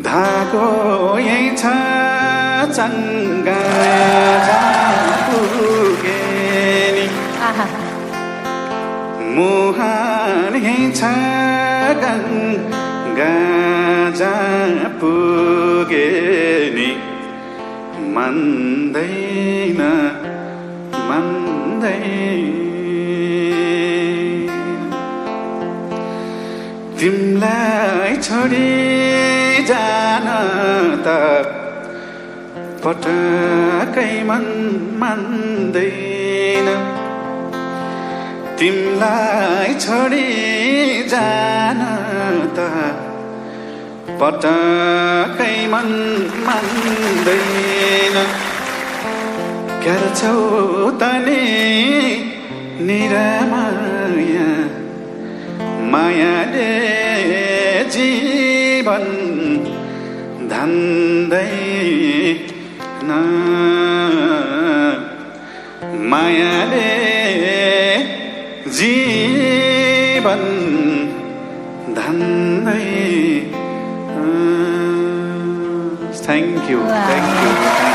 धागो यही छ चङ्गा पुगे नि मुहान यही छ गङ्गा पुगे नि मान्दैन तिमलाई छोडी जान त पटकै मन मान्दैन तिमलाई छोडी जान त पटकै मन मान्दैन गर्छौ तनी निरामाया मायाले जीवन धान्दैन मायाले जीवन धान्दैन Thank you.